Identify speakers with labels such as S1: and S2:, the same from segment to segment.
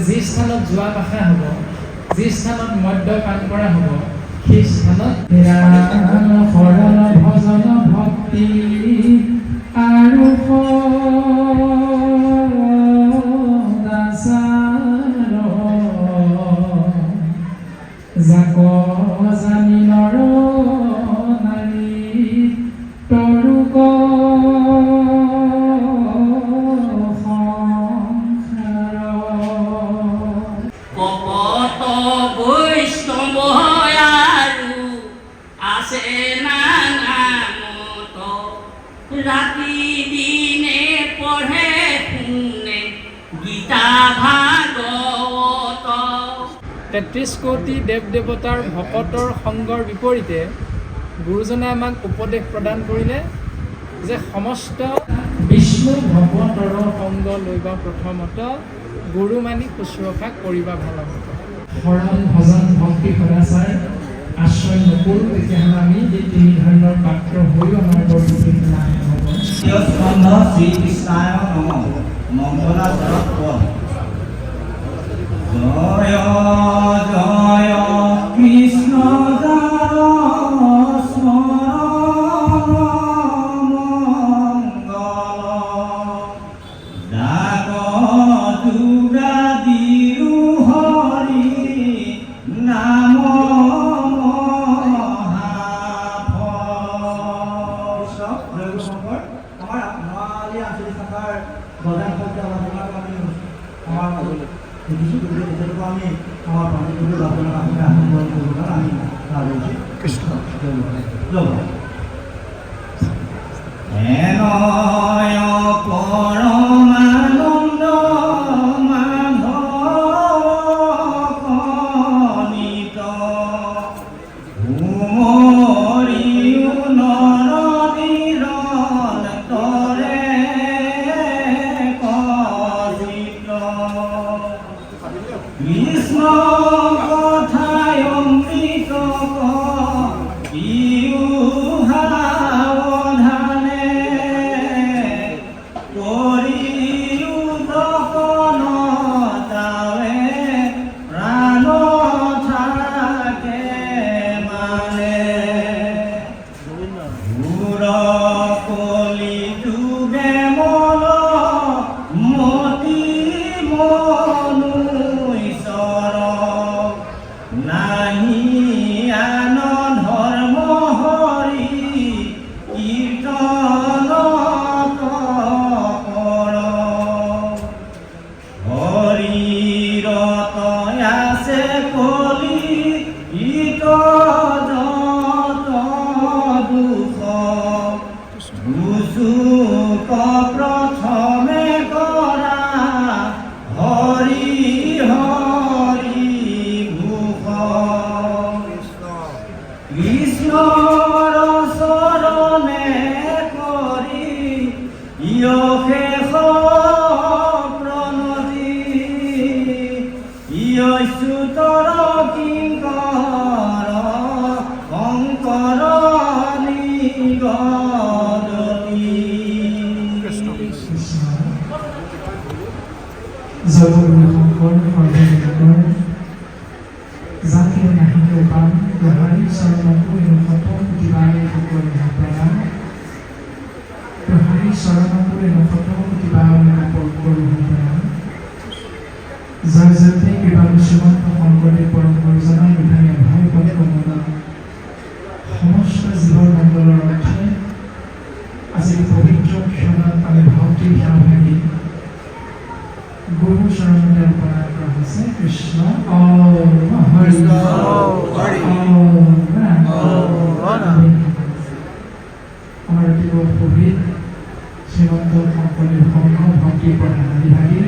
S1: যি স্থানত যোৱা ভাষা হ'ব, যি স্থানত মদ্যপান কৰা হ'ব, সেই স্থানত শৰণ ভজন ভক্তি আৰু সদাচাৰ যাক জানি নৰ নাৰী তৰুক
S2: কপট বৈষ্ণৱ আৰু আছে নামত ৰাতি দিনে পঢ়ে শুনে গীতা ভাগৱত।
S1: ৩৩ কোটি দেৱ দেৱতাৰ ভকতৰ সংগৰ বিপৰীতে গুৰুজনে আমাক উপদেশ প্ৰদান কৰিলে যে সমস্ত বিষ্ণু ভগৱতৰ সংগ লৈবা প্ৰথমত গুৰু মানি শুশ্ৰূষা কৰিবা ভালমত। শৰণ ভজন ভক্তি সদাচাৰ আশ্ৰয় নকৰোঁ, তেতিয়াহ'লে আমি এই তিনি ধৰণৰ পাত্ৰ হৈও আমাৰ বৰপুথিত নাম হ'ব।
S3: শ্ৰীকৃষ্ণায় নমঃ মংগলাচৰণ পদ। জয় জয় কৃষ্ণ যাৰ স্মৰণ মংগল ডাক যোগাদিৰো হৰি নাম মহাফল। আমাৰ নোৱালী আঞ্চলিক শাখাৰ বজাৰ সত্য আমাৰ দেখিছোঁ, গতিকে তেতিয়ালৈকে আমি আমাৰ প্ৰাণীবোৰ আপোনাৰ কাষতে আহ্বান কৰিব কাৰণে আমি ভাবিছোঁ কৃষ্ণ পৰমানন্দ মাধৱ কণিত উমৰিও নৰদিৰণ তৰে কজিত কৃষ্ণ কথায় অমৃত সাৱধানে কৰিও দপন যাৱে প্ৰাণ থাকে মানে ঘূৰ কলি যুগে মল মতি মনু ঈশ্বৰ নাহি আন ধৰ্ম হৰি কীৰ্তন কৰ হৰিৰত আছে কলি ইত যত দুখ দুচুক প্ৰথমে কৰা হৰি হৰি ভূষ কৃষ্ণৰ চৰণে কৰি শেষ প্ৰণতি চ্যুতৰ কিংকৰ শংকৰ নিগদতি।
S1: জগৎ শংকৰ জাতি নাহিকে উপান গোহাৰি চৰণতো শত কোটিবাৰে সকলো প্ৰদান গোহাৰি চৰণতো শত কোটিবাৰে কৰোঁ প্ৰদান। জয় জয়তে কৃপালু শ্ৰীমন্ত শংকৰদেৱ পৰম গুৰুজনাৰ বিধানে ভয় পদ কমল সমস্ত জীৱৰ মংগলৰ অৰ্থে আজিৰ পবিত্ৰ ক্ষণত আমি ভক্তিৰ সেৱা ভাগি গুৰু চৰণতে অৰ্পণা কৰা হৈছে। কৃষ্ণ হৰি আমাৰ অতিকৈ পবিত্ৰ শ্ৰীমন্ত শংকৰদেৱ সংঘ ভক্তি প্ৰধান আদিভাগী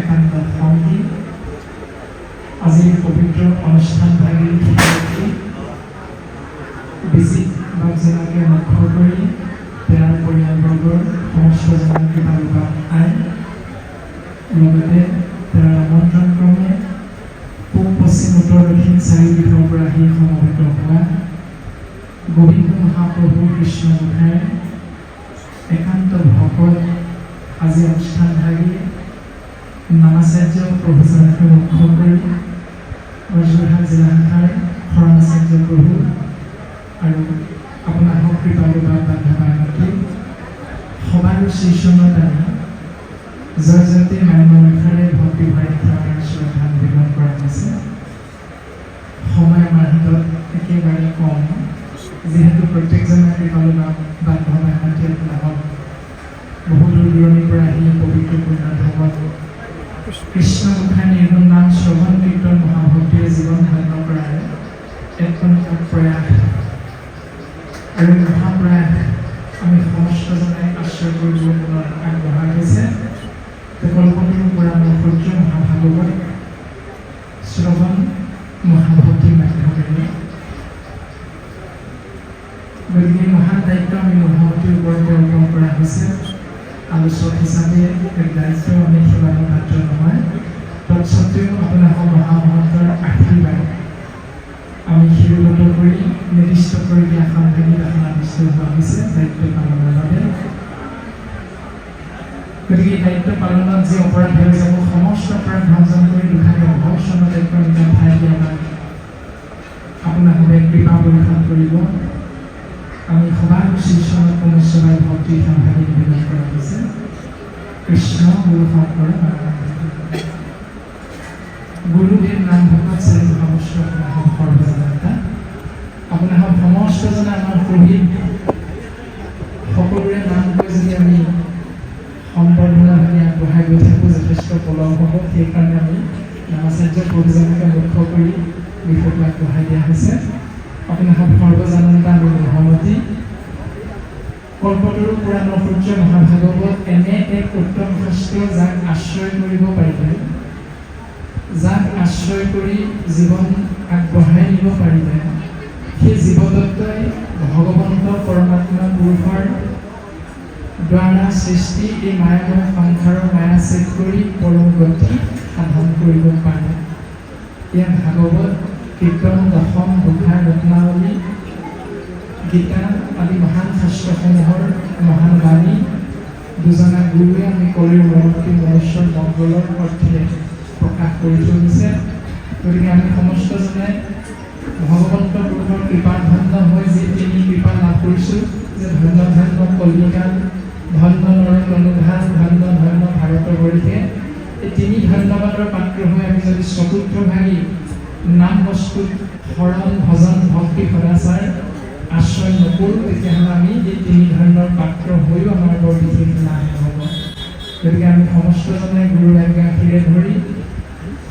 S1: একান্ত সংগী আজিৰ পবিত্ৰ অনুষ্ঠান ভাগি বেছি বাগজনাকে মুখৰ কৰি তেওঁৰ পৰিয়ালবৰ্গৰ সমস্ত জনাকে বালুকা আই লগতে তেওঁৰ আমন্ত্ৰণ ক্ৰমে পূব পশ্চিম উত্তৰ দক্ষিণ চাৰিওদিশৰ পৰা আহি সমবেত হোৱা গোবিন্দ মহাপ্ৰভু কৃষ্ণ গোসাঁই একান্ত ভকত আজি অনুষ্ঠান ভাগি নামাচাৰ্য প্ৰভু
S4: জিলা শাখাৰ শৰণ আচাৰ্য প্ৰভু আৰু আপোনাৰ কৃপালু বান্ধৱ মাতৃ সবাৰো শ্ৰীচৰণত আমি জয় জয়তে মান্যৰে ভক্তি ভাৰে শ্ৰদ্ধা নিবেদন কৰা হৈছে। সময় আমাৰ হাতত একেবাৰে কম, যিহেতু প্ৰত্যেকজনে কৃপালু বান্ধৱ মাতৃ আপোনাক বহু দূৰ দূৰণিৰ পৰা আহি পবিত্ৰ পূৰ্ণ ধামত কৃষ্ণ মুখা নিৰ্গুণ নাম শ্ৰৱণ কীৰ্তন মহাভক্তিৰে জীৱন ধাৰণ কৰাৰ এক প্ৰয়াস আৰু মহাপ্ৰয়াস আমি সমস্তজনে আশ্ৰয় কৰিবলৈ আগবঢ়া হৈছে। কল্পনাৰ পৰা মোৰ সূৰ্য মহাভাগৱত শ্ৰৱণ মহাভক্তিৰ মাধ্যমেৰে গতিকে মহান দায়িত্ব আমি মহাভক্তিৰ ওপৰত অৰ্পণ কৰা হৈছে। আলোচক হিচাপে এক দায়িত্ব আমি সেৱাৰো মাত্ৰ নহয়, তৎসত্বেও আপোনাৰ মহামহন্তৰ আশীৰ্বাদ আমি শিৰোগত কৰি নিৰ্দিষ্ট কৰি দিয়া সাংবাদিক আদিষ্ট হোৱা হৈছে দায়িত্ব পালনৰ বাবে। গতিকে দায়িত্ব পালনত যি অপৰাধ হৈ যাব সমস্ত অপৰাধ ভঞ্জন কৰি দুখানি অভূষণ দায়িত্ব নিজান ঠাই দি আমাক আপোনালোকে কৃপা পৰিধান কৰিব। আমি সবাই শ্ৰীচৰণত পুনশ্চবাই ভক্তি সাংবাদিক নিবেদন কৰা হৈছে। কৃষ্ণ গুৰু শংকৰ গুৰুদেৱ নাম ভকত শ্ৰী মহাবস্ত্ৰ সৰ্বজনতা আপোনাৰ সমস্তজনে আমাৰ শহীদ সকলোৰে নাম কৈ যদি আমি সম্বৰ্ধনা ভাবি আগবঢ়াই গৈ থাকোঁ যথেষ্ট পলম হ'ব। সেইকাৰণে আমি নামাচাৰ্য প্ৰভুজনকে মুখ্য কৰি বিষয়টো আগবঢ়াই দিয়া হৈছে। আপোনাৰ সৰ্বজনতা আমি মহামতী কল্পতৰু পুৰাণৰ সূৰ্য মহাভাগৱত এনে এক উত্তম শাস্ত্ৰ যাক আশ্ৰয় কৰিব পাৰিলে, যাক আশ্ৰয় কৰি জীৱন আগবঢ়াই নিব পাৰিলে, সেই জীৱদত্তই ভগৱন্ত পৰমাত্মা পুৰুষৰ দ্বাৰা সৃষ্টি এই মায়াময় সংসাৰৰ মায়া ছেদ কৰি পৰম গতি সাধন কৰিব পাৰে। ইয়াত ভাগৱত, কীৰ্তন, দশম, বুধা, ৰত্নাৱলী, গীতা আদি মহান শাস্ত্ৰসমূহৰ মহান বাণী দুজনা গুৰুৱে আমি কলিৰ মনমতী মনুষ্যৰ মংগলৰ অৰ্থে প্ৰকাশ কৰি থৈছে। গতিকে আমি সমস্তজনে ভগৱন্ত পুৰুষৰ কৃপা ধন্য হৈ যি তিনি কৃপা লাভ কৰিছোঁ যে ধন্য ধন্য কলিকাল, ধন্য নৰ অনুধান, ধন্য ধন্য ভাৰতবৰ্ষে, এই তিনি ধন্যবাদৰ পাত্ৰ হৈ আমি যদি চতুৰ্থ ভাগী নাম বস্তুত শৰণ ভজন ভক্তি সদাচাৰ আশ্ৰয় নকৰোঁ তেতিয়াহ'লে আমি এই তিনি ধৰণৰ পাত্ৰ হৈও আমাৰ বৰ বিশেষ লাভ নহ'ব। গতিকে আমি সমস্তজনে গুৰুৰ আজ্ঞাশীৰে ধৰি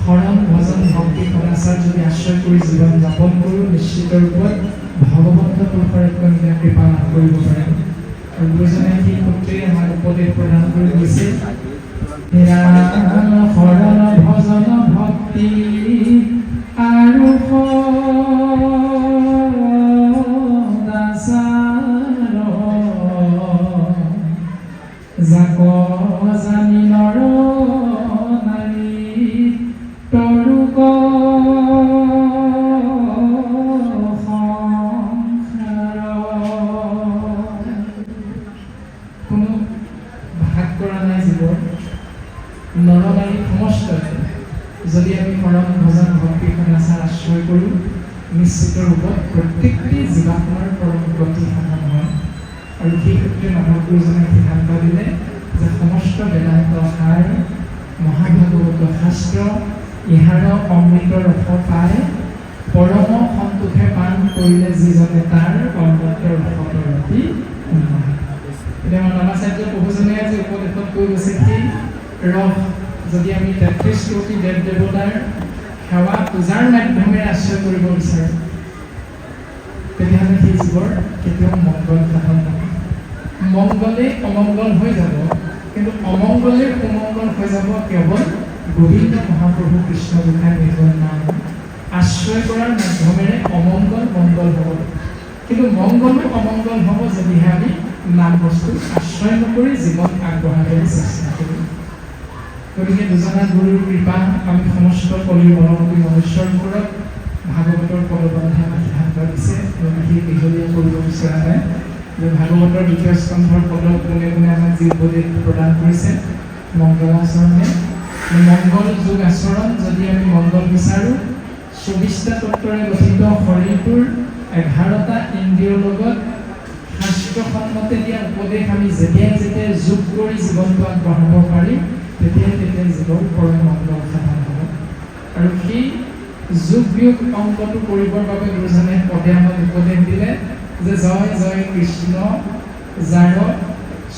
S4: শৰণ ভজন ভক্তি সদাচাৰ যদি আশ্ৰয় কৰি জীৱন যাপন কৰোঁ নিশ্চিত ৰূপত ভগৱন্ত পুৰুষৰ এক কৃপা লাভ কৰিব পাৰিম। আৰু গুৰুজনে সেই সূত্ৰে আমাক উপদেশ প্ৰদান কৰি গৈছে, শৰণ ভজন ভক্তি আৰু যাক জানি নৰ নাৰী তৰুক সংসাৰ। কোনো ভাগ কৰা নাই জীৱন নৰ নাৰী সমস্ত যদি আমি শৰণ ভজন ভক্তি সদাচাৰ আশ্ৰয় কৰোঁ নিশ্চিত ৰূপত প্ৰত্যেকটি জীৱাত্মাৰ পৰম গতি সাধন হয়। আৰু সেই সূত্ৰে মাধৱ গুৰুজনে সিদ্ধান্ত দিলে যে সমস্ত বেদান্ত সাৰ মহাভাগৱত শাস্ত্ৰ ইহাৰ অমৃত ৰস পাই পৰম সন্তোষে পান কৰিলে যিজনে তাৰ অমৃত ৰসৰ ৰাতি। এতিয়া আমাৰ নামাচাৰ্য প্ৰভুজনে আজি উপদেশত কৈ গৈছে সেই ৰস যদি আমি ৩৩ কোটি দেৱ দেৱতাৰ সেৱা পূজাৰ মাধ্যমেৰে আশ্ৰয় কৰিব বিচাৰোঁ তেতিয়াহ'লে সেই জীৱৰ কেতিয়াও মংগল সাধন নহয়। মংগলে অমংগল হৈ যাব, কিন্তু অমংগলে সুমংগল হৈ যাব কেৱল গোবিন্দ মহাপ্ৰভু কৃষ্ণ গোসাঁই নিৰ্গুণ নাম আশ্ৰয় কৰাৰ মাধ্যমেৰে অমংগল মংগল হ'ব। কিন্তু মংগলো অমংগল হ'ব যদিহে আমি নাম বস্তু আশ্ৰয় নকৰি জীৱন আগবঢ়াবলৈ চেষ্টা কৰোঁ। গতিকে দুজনা গুৰুৰ কৃপা আমি সমস্ত কলিৰ মনমতী মনুষ্যৰ ওপৰত ভাগৱতৰ পদবন্ধে আমাক সিদ্ধান্ত দিছে। বিশেষ দীঘলীয়া কৰিব বিচৰা নাই। ভাগৱতৰ দ্বিতীয় স্কন্ধৰ পদত কোনে কোনে আমাক যি উপদেশ প্ৰদান কৰিছে মংগলাচৰণে, মংগল যোগ আচৰণ যদি আমি মংগল বিচাৰোঁ 24টা তত্ত্বৰে গঠিত শৰীৰটোৰ 11টা ইন্দ্ৰিয়ৰ লগত শাস্ত্ৰসন্মতে দিয়া উপদেশ আমি যেতিয়াই যোগ কৰি জীৱনটো আগবঢ়াব পাৰিম তেতিয়াই জীৱন পৰম মংগল সাধন হ'ব। আৰু সেই যোগ বিয়োগ অংকটো কৰিবৰ বাবে গুৰুজনে পদে আমাক উপদেশ দিলে যে জয় জয় কৃষ্ণ যাৰ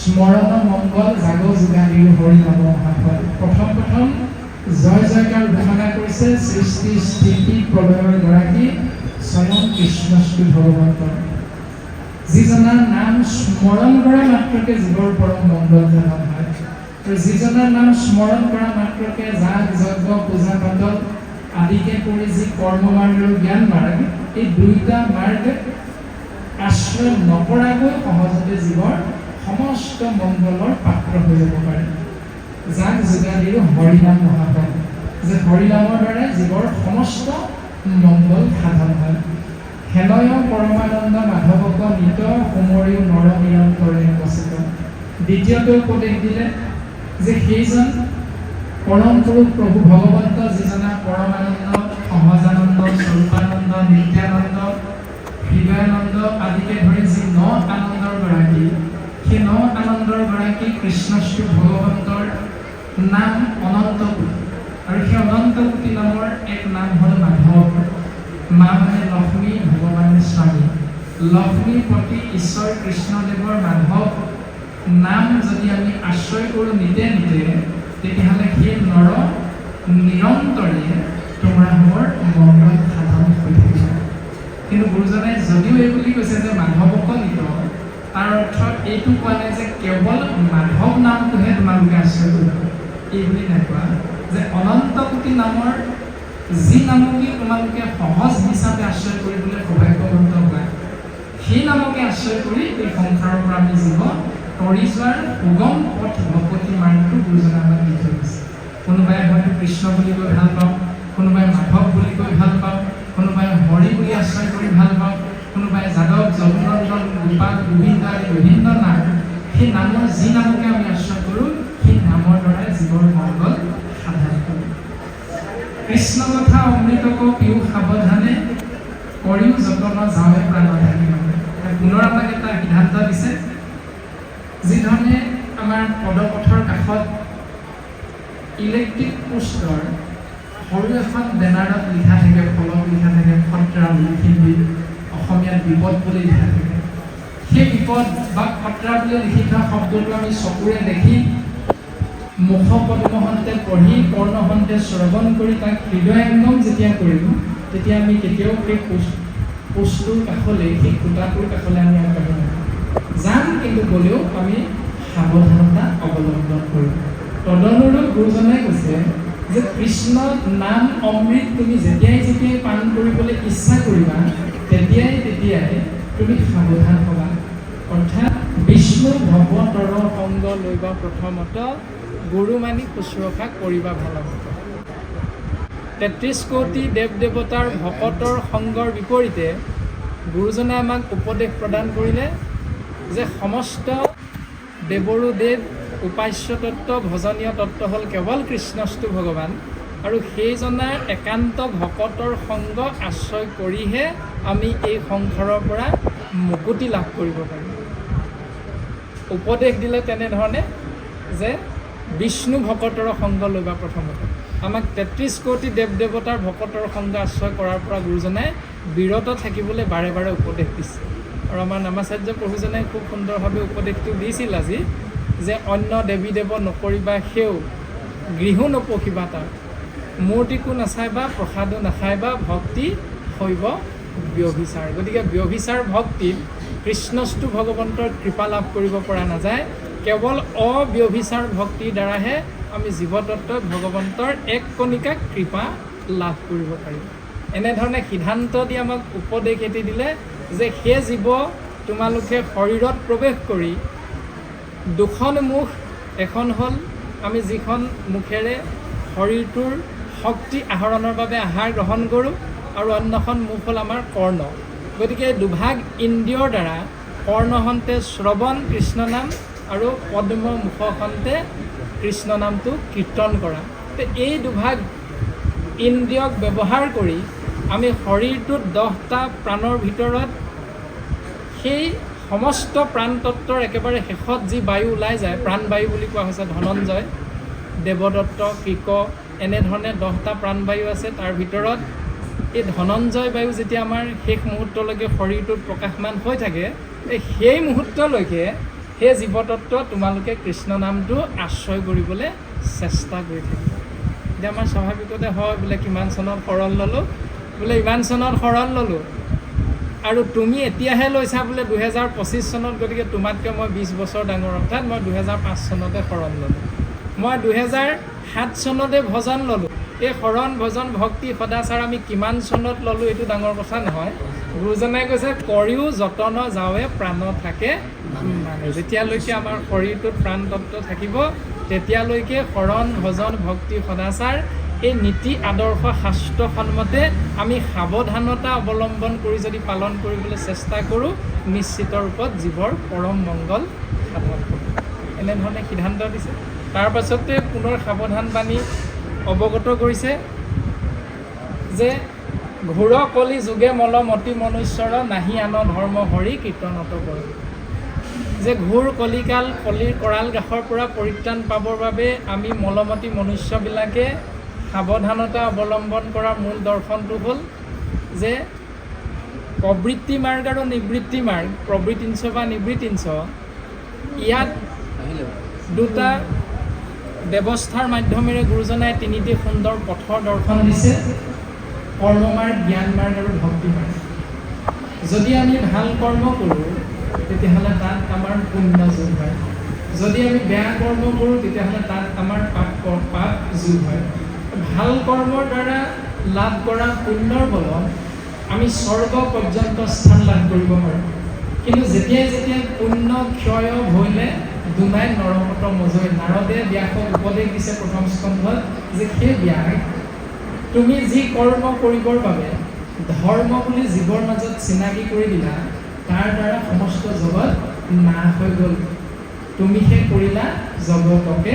S4: স্মৰণ মংগল জাগ যোগাদিৰ হৰি নাম মহাফল। প্ৰথম জয় জয়কাৰ ঘোষণা কৰিছে সৃষ্টি স্থিতি প্ৰলয়ৰ গৰাকী স্বয়ং কৃষ্ণশ্ৰী ভগৱন্তৰ, যিজনাৰ নাম স্মৰণ কৰা মাত্ৰকে জীৱৰ পৰম মংগল সাধন হয়। আৰু যিজনাৰ নাম স্মৰণ কৰা মাত্ৰকে যাগ যজ্ঞ পূজা পাতল আদিকে কৰি যি কৰ্ম মাৰ্গ আৰু জ্ঞান মাৰ্গ, এই দুয়োটা মাৰ্গ আশ্ৰয় নকৰাকৈ সহজতে জীৱৰ সমস্ত মংগলৰ পাত্ৰ হৈ যাব পাৰে। যাক যোগাদিৰ হৰিনাম মহাফল, যে হৰিনামৰ দ্বাৰা জীৱৰ সমস্ত মংগল সাধন হয়। হেনয় পৰমানন্দ মাধৱক নিত সুমৰি নৰ নিৰন্তৰে বচিত। দ্বিতীয়টো উপদেশ দিলে যে সেইজন পৰম পুৰুষ প্ৰভু ভগৱন্ত, যিজনা পৰমানন্দ, সহজানন্দ, স্বৰূপানন্দ, নিত্যানন্দ, হৃদয়ানন্দ আদিকে ধৰি যি 9 আনন্দৰ গৰাকী, সেই 9 আনন্দৰ গৰাকী কৃষ্ণশ্ৰী ভগৱন্তৰ নাম অনন্তকোটি। আৰু সেই অনন্তকোটি নামৰ এক নাম হ'ল মাধৱ। মা মানে লক্ষ্মী, ভগৱান মানে স্বামী। লক্ষ্মীৰ প্ৰতি ঈশ্বৰ কৃষ্ণদেৱৰ মাধৱ নাম যদি আমি আশ্ৰয় কৰোঁ নিতে তেতিয়াহ'লে সেই নৰ নিৰন্তৰে তোমাৰ মোৰ মংগল সাধন হৈ থাকিব। কিন্তু গুৰুজনাই যদিও এই বুলি কৈছে যে মাধৱক নিত, তাৰ অৰ্থ এইটো কোৱা নাই যে কেৱল মাধৱ নামটোহে তোমালোকে আশ্ৰয় কৰিব, এই বুলি নাইকোৱা যে অনন্তকোটি নামৰ যি নামকে তোমালোকে সহজ হিচাপে আশ্ৰয় কৰিবলৈ সৌভাগ্যৱন্ত হোৱা, সেই নামকে আশ্ৰয় কৰি এই সংসাৰৰ পৰা আমি জীৱন তৰি যোৱাৰ সুগম পথ ভকতি মাৰ্গটো গুৰুজনে আমাক দি থৈ গৈছে। কোনোবাই হয়তো কৃষ্ণ বুলি কৈ ভাল পাওঁ, কোনোবাই মাধৱ বুলি কৈ ভাল পাওঁ, কোনোবাই হৰি বুলি আশ্ৰয় কৰি ভাল পাওঁ, কোনোবাই যাদৱ, যদুনন্দন, গোপাল, গোবিন্দ আদি বিভিন্ন নাম, সেই নামৰ যি নামকে আমি আশ্ৰয় কৰোঁ সেই নামৰ দ্বাৰাই জীৱৰ মংগল সাধন কৰোঁ। কৃষ্ণ কথা অমৃতক পিও সাৱধানে কৰিও যতন যাৱে প্ৰাণ থাকি মানে। পুনৰ আমাক এটা সিদ্ধান্ত দিছে, যিধৰণে আমাৰ পদপথৰ কাষত ইলেক্ট্ৰিক পোষ্টৰ সৰু এখন বেনাৰত লিখা থাকে, ফলত লিখা থাকে খটৰা বুলি, হিন্দীত, অসমীয়াত বিপদ বুলি লিখা থাকে। সেই বিপদ বা খটৰা বুলি লিখি থোৱা শব্দটো আমি চকুৰে দেখি, মুখ পদ্মহন্তে পঢ়ি, কৰ্ণহন্তে শ্ৰৱণ কৰি তাক হৃদয়ংগম যেতিয়া কৰিম, তেতিয়া আমি কেতিয়াও সেই পোষ্টটোৰ কাষলৈ, সেই খুঁটাটোৰ কাষলৈ আমি আগবাঢ়ি নাযাওঁ। যাম, কিন্তু গ'লেও আমি সাৱধানতা অৱলম্বন কৰিম। তদনুৰূপ গুৰুজনাই কৈছে যে কৃষ্ণ নাম অমৃত তুমি যেতিয়াই পান কৰিবলৈ ইচ্ছা কৰিবা, তেতিয়াই তুমি সাৱধান হ'বা। অৰ্থাৎ বিষ্ণু ভগৱতৰ সংগ লৈবা প্ৰথমত, গুৰু মানি শুশ্ৰূষা কৰিবা ভাল হ'ব। 33 কোটি দেৱ দেৱতাৰ ভকতৰ সংগৰ বিপৰীতে গুৰুজনে আমাক উপদেশ প্ৰদান কৰিলে যে সমস্ত দেৱৰো দেৱ, উপাস্য তত্ত্ব, ভজনীয় তত্ত্ব হ'ল কেৱল কৃষ্ণস্তু ভগৱান। আৰু সেইজনাৰ একান্ত ভকতৰ সংগ আশ্ৰয় কৰিহে আমি এই সংসাৰৰ পৰা মুকুতি লাভ কৰিব পাৰিম। উপদেশ দিলে তেনেধৰণে যে বিষ্ণু ভকতৰ সংগ লৈবা প্ৰথমতে। আমাক 33 কোটি দেৱ দেৱতাৰ ভকতৰ সংগ আশ্ৰয় কৰাৰ পৰা গুৰুজনাই বিৰত থাকিবলৈ বাৰে বাৰে উপদেশ দিছে। আৰু আমাৰ নামাচাৰ্য প্ৰভুজনে খুব সুন্দৰভাৱে উপদেশটো দিছিল আজি, যে অন্য দেৱী দেৱ নকৰিবা সেও, গৃহো নপশিবা তাৰ, মূৰ্তিকো নাচাইবা, প্ৰসাদো নাখাইবা, ভক্তি শৈৱ ব্যভিচাৰ। গতিকে ব্যভিচাৰ ভক্তিত কৃষ্ণস্তু ভগৱন্তৰ কৃপা লাভ কৰিব পৰা নাযায়। কেৱল অব্যভিচাৰ ভক্তিৰ দ্বাৰাহে আমি জীৱতত্ত্বত ভগৱন্তৰ এক কণিকা কৃপা লাভ কৰিব পাৰিম। এনেধৰণে সিদ্ধান্ত দি আমাক উপদেশ এটি দিলে যে সেই জীৱ তোমালোকে শৰীৰত প্ৰৱেশ কৰি দুখন মুখ, এখন হ'ল আমি যিখন মুখেৰে শৰীৰটোৰ শক্তি আহৰণৰ বাবে আহাৰ গ্ৰহণ কৰোঁ, আৰু অন্যখন মুখ হ'ল আমাৰ কৰ্ণ। গতিকে দুভাগ ইন্দ্ৰিয়ৰ দ্বাৰা কৰ্ণহন্তে শ্ৰৱণ কৃষ্ণ নাম আৰু পদ্ম মুখখন্তে কৃষ্ণ নামটো কীৰ্তন কৰা। এই দুভাগ ইন্দ্ৰিয়ক ব্যৱহাৰ কৰি
S1: আমি শৰীৰটোত 10টা প্ৰাণৰ ভিতৰত সেই সমস্ত প্ৰাণতত্বৰ একেবাৰে শেষত যি বায়ু ওলাই যায়, প্ৰাণবায়ু বুলি কোৱা হৈছে ধনঞ্জয়, দেৱদত্ত, কৃক, এনেধৰণে 10টা প্ৰাণবায়ু আছে। তাৰ ভিতৰত এই ধনঞ্জয় বায়ু যেতিয়া আমাৰ শেষ মুহূৰ্তলৈকে শৰীৰটোত প্ৰকাশমান হৈ থাকে, সেই মুহূৰ্তলৈকে সেই জীৱতত্ব তোমালোকে কৃষ্ণ নামটো আশ্ৰয় কৰিবলৈ চেষ্টা কৰি থাকিব। এতিয়া আমাৰ স্বাভাৱিকতে হয় বোলে কিমান চনত শৰণ ল'লোঁ, বোলে ইমান চনত শৰণ ল'লোঁ, আৰু তুমি এতিয়াহে লৈছা বোলে 2025 চনত, গতিকে তোমাতকৈ মই 20 বছৰ ডাঙৰ, অৰ্থাৎ মই 2005 চনতে শৰণ ল'লোঁ, মই 2007 চনতে ভজন ল'লোঁ। এই শৰণ ভজন ভক্তি সদাচাৰ আমি কিমান চনত ল'লোঁ এইটো ডাঙৰ কথা নহয়। গুৰুজনাই কৈছে কৰিও যতন যাৱে প্ৰাণ থাকে মানে, যেতিয়ালৈকে আমাৰ শৰীৰটোত প্ৰাণতত্ত্ব থাকিব তেতিয়ালৈকে শৰণ ভজন ভক্তি সদাচাৰ এই নীতি আদৰ্শ শাস্ত্ৰসন্মতে আমি সাৱধানতা অৱলম্বন কৰি যদি পালন কৰিবলৈ চেষ্টা কৰোঁ, নিশ্চিত ৰূপত জীৱৰ পৰম মংগল সাধন কৰোঁ। এনেধৰণে সিদ্ধান্ত দিছে। তাৰ পাছতে পুনৰ সাৱধান বাণী অৱগত কৰিছে যে ঘোৰ কলি যুগে মলমতি মনুষ্যৰ নাহি আন ধৰ্ম হৰি কীৰ্তনত কৰে। যে ঘোৰ কলিকাল, কলিৰ কৰাল গ্ৰাসৰ পৰা পৰিত্ৰাণ পাবৰ বাবে আমি মলমতি মনুষ্যবিলাকে সাৱধানতা অৱলম্বন কৰাৰ মূল দৰ্শনটো হ'ল যে প্ৰবৃত্তি মাৰ্গ আৰু নিবৃত্তি মাৰ্গ, প্ৰবৃত্তিঞ্চ বা নিবৃত্তিঞ্চ, ইয়াত দুটা ব্যৱস্থাৰ মাধ্যমেৰে গুৰুজনাই তিনিটি সুন্দৰ পথৰ দৰ্শন দিছে, কৰ্ম মাৰ্গ, জ্ঞান মাৰ্গ আৰু ভক্তি মাৰ্গ। যদি আমি ভাল কৰ্ম কৰোঁ তেতিয়াহ'লে তাত আমাৰ পুণ্য যোগ হয়, যদি আমি বেয়া কৰ্ম কৰোঁ তেতিয়াহ'লে তাত আমাৰ পাপ যোগ হয়। ভাল কৰ্মৰ দ্বাৰা লাভ কৰা পুণ্যৰ বলত আমি স্বৰ্গ পৰ্যন্ত স্থান লাভ কৰিব পাৰোঁ। কিন্তু যেতিয়াই পুণ্য ক্ষয় হ'লে দুনাই নৰকত মজৈ, নাৰদে ব্যাসক উপদেশ দিছে প্ৰথম স্কন্ধত যে সেই ব্যাস, তুমি যি কৰ্ম কৰিবৰ বাবে ধৰ্ম বুলি জীৱৰ মাজত চিনাকি কৰি দিলা, তাৰ দ্বাৰা সমস্ত জগত নাশ হৈ গ'ল, তুমিহে কৰিলা জগতকে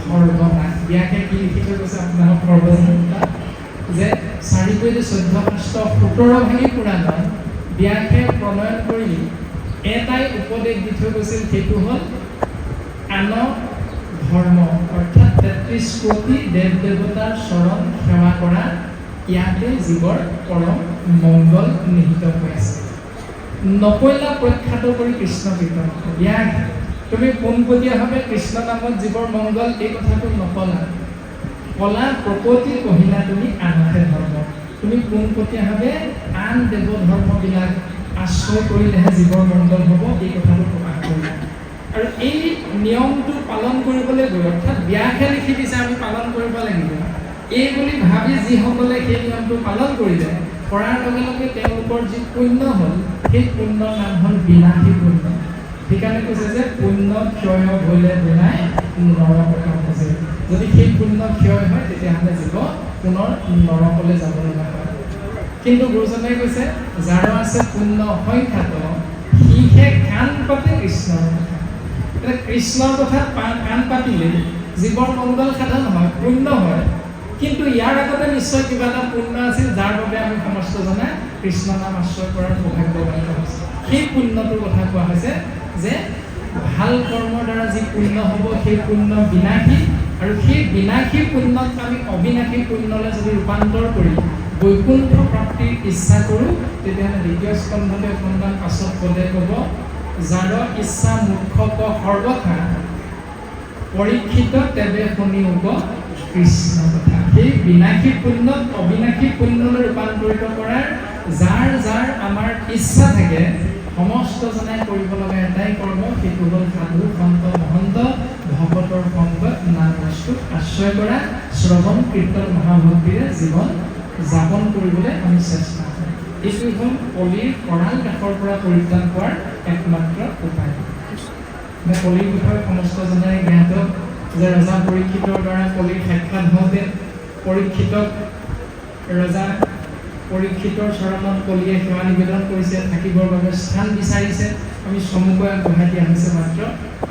S1: সৰ্বনাশ। ব্যাসে কি লিখি থৈ গৈছে আপোনালোক সৰ্বজনতা যে 4:14 ভাগী পুৰাণত ব্যাসে প্ৰণয়ন কৰি এটাই উপদেশ দি থৈ গৈছিল, সেইটো হ'ল আন ধৰ্ম, অৰ্থাৎ 33 কোটি দেৱ দেৱতাৰ চৰণ সেৱা কৰা, ইয়াতে জীৱৰ পৰম মংগল নিহিত হৈ আছে। নকৈলা প্ৰখ্যাত কৰি কৃষ্ণ কীৰ্তন। ব্যাস, তুমি পোনপটীয়াভাৱে কৃষ্ণ নামত জীৱৰ মংগল এই কথাটো নকলা, কলা প্ৰকৃতি কহিলা তুমি আনহে ধৰ্ম, তুমি পোনপটীয়াভাৱে আন দেৱ ধৰ্মবিলাক আশ্ৰয় কৰিলেহে জীৱৰ মংগল হ'ব, এই কথাটো প্ৰকাশ কৰিলা। আৰু এই নিয়মটো পালন কৰিবলৈ গৈ, অৰ্থাৎ ব্যাসে লিখি দিছে আমি পালন কৰিব লাগিব, এই বুলি ভাবি যিসকলে সেই নিয়মটো পালন কৰিলে, কৰাৰ লগে লগে তেওঁলোকৰ যি পুণ্য হ'ল, সেই পুণ্যৰ নাম হ'ল বিনাশী পুণ্য। সেইকাৰণে কৈছে যে পুণ্য ক্ষয় হ'লে দুনাই নৰকত মজে। যদি সেই পুণ্য ক্ষয় হয় তেতিয়াহ'লে জীৱ পুনৰ নৰকলৈ যাব লগা হয়। কিন্তু গুৰুজনাই কৈছে যাৰ আছে পুণ্য অসংখ্যাত, সিহে কাণ পাতে কৃষ্ণৰ কথা। কৃষ্ণৰ কথাত কাণ পাতিলে জীৱৰ মংগল সাধন হয়, পুণ্য হয়। কিন্তু ইয়াৰ আগতে নিশ্চয় কিবা এটা পুণ্য আছিল, যাৰ বাবে আমি সমস্তজনে কৃষ্ণ নাম আশ্ৰয় কৰাৰ সৌভাগ্যৱান হৈছে। সেই পুণ্যটোৰ কথা কোৱা হৈছে যে ভাল কৰ্মৰ দ্বাৰা যি পুণ্য হ'ব, সেই পুণ্য বিনাশী, আৰু সেই বিনাশী পুণ্যক আমি অবিনাশী পুণ্যলৈ যদি ৰূপান্তৰ কৰি বৈকুণ্ঠ প্ৰাপ্তিৰ ইচ্ছা কৰোঁ, তেতিয়াহ'লে দ্বিতীয় স্কন্ধতে অকণমান পাছত পদে ক'ব, যাৰ ইচ্ছা মূৰ্খক সৰ্বথা পৰীক্ষিত তেবে শুনিব কৃষ্ণ কথা। সেই বিনাশী পুণ্যক অবিনাশী পুণ্যলৈ ৰূপান্তৰিত কৰাৰ যাৰ যাৰ আমাৰ ইচ্ছা থাকে, সমস্তজনে কৰিব লগা এটাই কৰ্ম, সেইটো হ'ল সাধু সন্ত মহন্ত ভকতৰ সংগত নাম বস্তুক আশ্ৰয় কৰা, শ্ৰৱণ কীৰ্তন মহাভক্তিৰে জীৱন যাপন কৰিবলৈ আমি চেষ্টা কৰোঁ। এইটো হ'ল কলিৰ কৰাল কাষৰ পৰা পৰিত্ৰাণ পোৱাৰ একমাত্ৰ উপায়। কলিৰ বিষয়ে সমস্তজনে জ্ঞাত যে ৰজা পৰীক্ষিতৰ দ্বাৰা কলিৰ সাক্ষাৎ হওঁতে পৰীক্ষিতক ৰজা পৰীক্ষিতৰ চৰণত কলিয়ে সেৱা নিবেদন কৰিছে, থাকিবৰ বাবে স্থান বিচাৰিছে, আমি চমুকৈ আগবঢ়াই দিয়া হৈছে মাত্ৰ।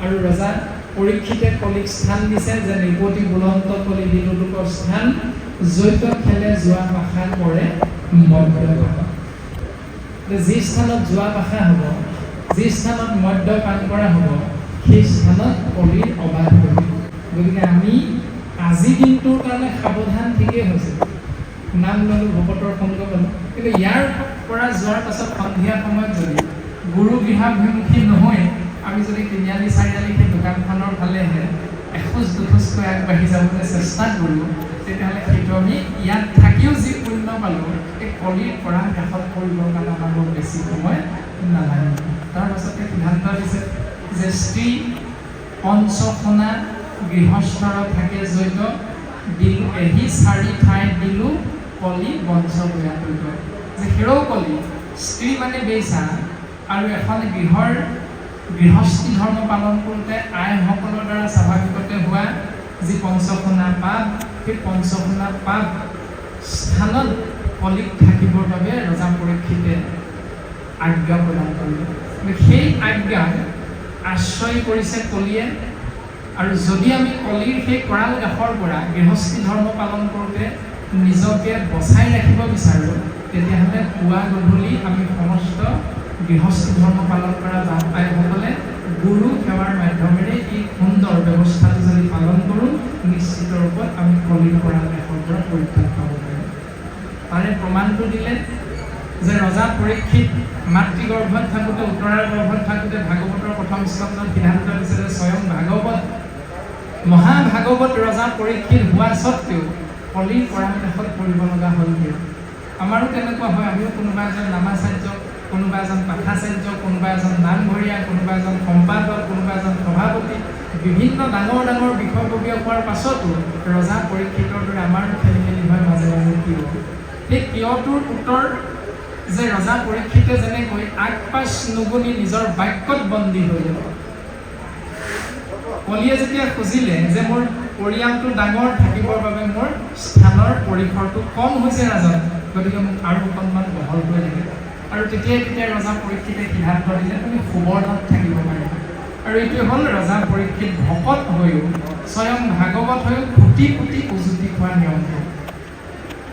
S1: আৰু ৰজা পৰীক্ষিতে কলিক স্থান দিছে যে নিপতি বুলন্ত কলি দিলোলোকৰ স্থান, জৈত খেলে যোৱা পাশাল পৰে
S4: মদ্যপান। যি স্থানত যোৱা ভাষা হ'ব, যি স্থানত মদ্যপান কৰা হ'ব, সেই স্থানত কলিৰ অবাধ হ'ব। গতিকে আমি আজি দিনটোৰ কাৰণে সাৱধান ঠিকেই হৈছে, নাম ল'লোঁ, ভকতৰ সংগ ল'লোঁ, কিন্তু ইয়াৰ পৰা যোৱাৰ পাছত সন্ধিয়া সময়ত যদি গুৰু গৃহাভিমুখী নহয় আমি যদি তিনিআলি চাৰিআলি সেই দোকানখনৰ ফালেহে এখোজ দুখোজকৈ আগবাঢ়ি যাবলৈ চেষ্টা কৰোঁ, তেতিয়াহ'লে সেইটো আমি ইয়াত থাকিও যি পুণ্য পালোঁ, এই কলিৰ পৰা শেষত কৰিবৰ কাৰণে আমাৰ বৰ বেছি সময় নালাগে। তাৰপাছতে সিদ্ধান্ত দিছে যে স্ত্ৰী পঞ্চসোণা গৃহস্থৰ থাকে জৈত দিলো এহি চাৰি ঠাই দিলো কলি বঞ্চ বয়াতৈত। যে হেৰৌ কলি, স্ত্ৰী মানে বেইচা, আৰু এখন গৃহস্থী ধৰ্ম পালন কৰোঁতে আইসকলৰ দ্বাৰা স্বাভাৱিকতে হোৱা যি পঞ্চসোণা পাপ, সেই পঞ্চসোণা পাপ স্থানত কলিক থাকিবৰ বাবে ৰজা পৰীক্ষিতে আজ্ঞা প্ৰদান কৰিলে। সেই আজ্ঞাক আশ্ৰয় কৰিছে কলিয়ে। আৰু যদি আমি কলিৰ সেই কৰাল দেশৰ পৰা গৃহস্থী ধৰ্ম পালন কৰোঁতে নিজকে বচাই ৰাখিব বিচাৰোঁ, তেতিয়াহ'লে পুৱা গধূলি আমি সমস্ত গৃহস্থী ধৰ্ম পালন কৰা বাপাইসকলে গুৰু সেৱাৰ মাধ্যমেৰে এই সুন্দৰ ব্যৱস্থাটো যদি পালন কৰোঁ, নিশ্চিত ৰূপত আমি কলিৰ কৰাল দেশৰ পৰা পৰিত্ৰাণ পাব পাৰিম। তাৰে প্ৰমাণটো দিলে যে ৰজা পৰীক্ষিত মাতৃগৰ্ভত থাকোঁতে, উত্তৰাৰ গৰ্ভত থাকোঁতে ভাগৱতৰ প্ৰথম স্কন্ধত সিদ্ধান্ত দিছে যে স্বয়ং ভাগৱত মহাভাগৱত ৰজা পৰীক্ষিত হোৱা স্বত্বেও কলিৰ কৰাল দেশত পৰিব লগা হ'ল কিয়? আমাৰো তেনেকুৱা হয়, আমিও কোনোবা এজন নামাচাৰ্য, কোনোবা এজন পাঠাচাৰ্য, কোনোবা এজন নামঘৰীয়া, কোনোবা এজন সম্পাদক, কোনোবা এজন সভাপতি, বিভিন্ন ডাঙৰ ডাঙৰ বিষয়ববীয়া হোৱাৰ পাছতো ৰজা পৰীক্ষিতৰ দৰে আমাৰো খেলি মেলি হয় মাজে মাজে কিয়? সেই কিয়টোৰ উত্তৰ যে ৰজা পৰীক্ষিতে যেনেকৈ আগপাছ নুগুনি নিজৰ বাক্যত বন্দী হৈ গ'ল। কলিয়ে যেতিয়া খুজিলে যে মোৰ পৰিয়ালটো ডাঙৰ থাকিবৰ বাবে মোৰ স্থানৰ পৰিসৰটো কম হৈছে ৰাজন, গতিকে মোক আৰু অকণমান বহল হৈ লাগে। আৰু তেতিয়াই ৰজা পৰীক্ষিতে সিদ্ধান্ত দিলে তুমি সুবৰ্ণত থাকিব পাৰিবা। আৰু এইটোৱে হ'ল ৰজা পৰীক্ষিত ভকত হৈও, স্বয়ং ভাগৱত হৈও কোটি কোটি উজুতি খোৱা নিয়ম হ'ল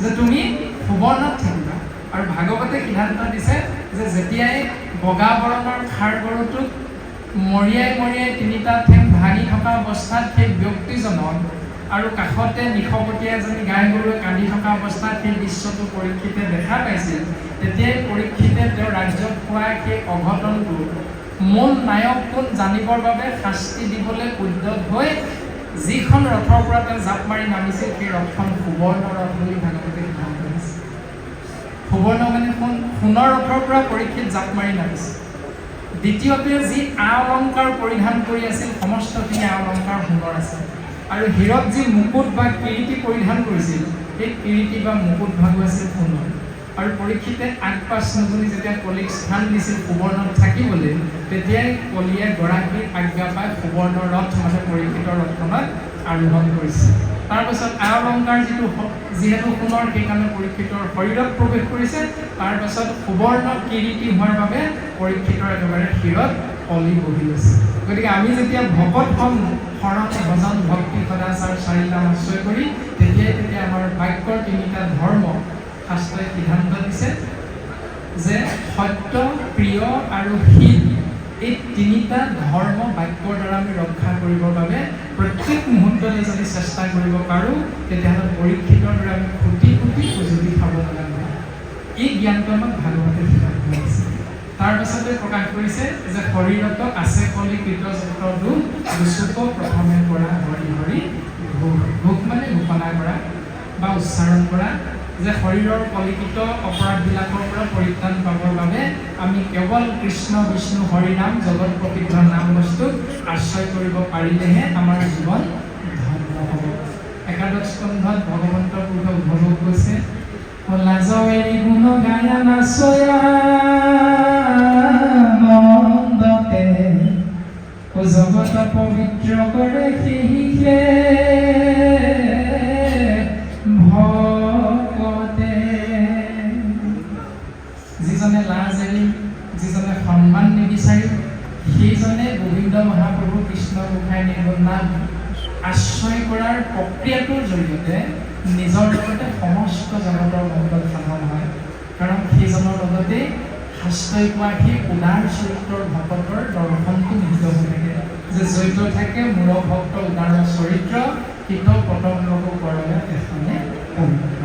S4: যে তুমি সুবৰ্ণত থাকিবা। আৰু ভাগৱতে সিদ্ধান্ত দিছে যে যেতিয়াই বগা বৰণৰ খাৰ গৰুটোক মৰিয়াই তিনিটা ঠেং ভাঙি থকা অৱস্থাত সেই ব্যক্তিজনক আৰু কাষতে নিশপতীয়া এজনী গাই গৰুৱে কান্দি থকা অৱস্থাত সেই দৃশ্যটো পৰীক্ষিতে দেখা পাইছিল, তেতিয়াই পৰীক্ষিতে তেওঁ ৰাজ্যত হোৱা সেই অঘটনটো মূল নায়ক কোন জানিবৰ বাবে শাস্তি দিবলৈ উদ্যত হৈ যিখন ৰথৰ পৰা তেওঁ জাপ মাৰি নামিছিল, সেই ৰথখন সুবৰ্ণ ৰথ বুলি ভাগৱতে সিদ্ধান্ত দিছে। সুবৰ্ণ মানে সোণৰ ৰথৰ পৰা পৰীক্ষিত জাপ মাৰি নামিছে। দ্বিতীয়তে যি আ অলংকাৰ পৰিধান কৰি আছিল, সমস্তখিনি আ অলংকাৰ সোণৰ আছে। আৰু হীৰত যি মুকুট বা কিৰীটি পৰিধান কৰিছিল, সেই কিৰীটি বা মুকুট ভাগো আছিল সোণৰ। আৰু পৰীক্ষিতে আগপাছ নুগুনি যেতিয়া কলিক স্থান দিছিল সুবৰ্ণত থাকিবলৈ, তেতিয়াই কলিয়ে গৰাকীৰ আজ্ঞা পাই সুবৰ্ণ ৰথ মানে পৰীক্ষিতৰ ৰথখনত আৰোহণ কৰিছিল। তাৰপাছত আ অলংকাৰ যিহেতু সোণৰ, সেইকাৰণে পৰীক্ষিতৰ শৰীৰত প্ৰৱেশ কৰিছে। তাৰপাছত সুবৰ্ণ কিৰীটি হোৱাৰ বাবে পৰীক্ষিতৰ একেবাৰে শিৰত কলি বহি আছে। গতিকে আমি যেতিয়া ভকত হ'ম, শৰণ ভজন ভক্তি সদাচাৰ চাৰিটা আশ্ৰয় কৰি, তেতিয়া আমাৰ বাক্যৰ তিনিটা ধৰ্ম শাস্ত্ৰই সিদ্ধান্ত দিছে যে সত্য, প্ৰিয় আৰু হিত, এই তিনিটা ধৰ্ম বাক্যৰ দ্বাৰা আমি ৰক্ষা কৰিবৰ বাবে প্ৰত্যেক মুহূৰ্ততে যদি চেষ্টা কৰিব পাৰোঁ, তেতিয়াহ'লে পৰীক্ষিতৰ দৰে আমি কোটি কোটি উজুতি খাব লগা নহয়। এই জ্ঞানটো আমাক ভাগৱতে সিদ্ধান্ত দিছে। তাৰপাছতে প্ৰকাশ কৰিছে যে শৰীৰত আছে কলি কৃতযুক্ত দুখ, দুচুক প্ৰথমে কৰা হৰি হৰি ঘোষ। ঘোষ মানে ঘোষণা কৰা বা উচ্চাৰণ কৰা, যে শৰীৰৰ কলিকিত অপৰাধবিলাকৰ পৰা পৰিত্ৰাণ পাবৰ বাবে আমি কেৱল কৃষ্ণ বিষ্ণু হৰি নাম, জগত প্ৰসিদ্ধ নাম বস্তুক আশ্ৰয় কৰিব পাৰিলেহে আমাৰ জীৱন ধন্য হ'ব। একাদশ স্কন্ধত ভগৱন্ত পুৰুষ উদ্ভৱ কৈছে, লাজ এৰি গুণ গায়া নাচয়া মন্দতে, জগত পবিত্ৰ কৰে সেহিকে ভকতে। যিজনে লাজ এৰি, যিজনে সন্মান নিবিচাৰি, সেইজনে গোবিন্দ মহাপ্ৰভু কৃষ্ণ গোসাঁই নিৰ্গুণ নাম আশ্ৰয় কৰাৰ প্ৰক্ৰিয়াটোৰ জৰিয়তে নিজৰ লগতে সমস্ত জগতৰ মংগল সাধন হয়। আশ্ৰয় পোৱা সেই উদাৰ চৰিত্ৰৰ ভকতৰ দৰ্শনটো নিহিত হৈ থাকে যে জড়িত থাকে মূল ভক্ত উদাৰ চৰিত্ৰ কীট পতংগকো কৰলে এখনে পবিত্ৰ।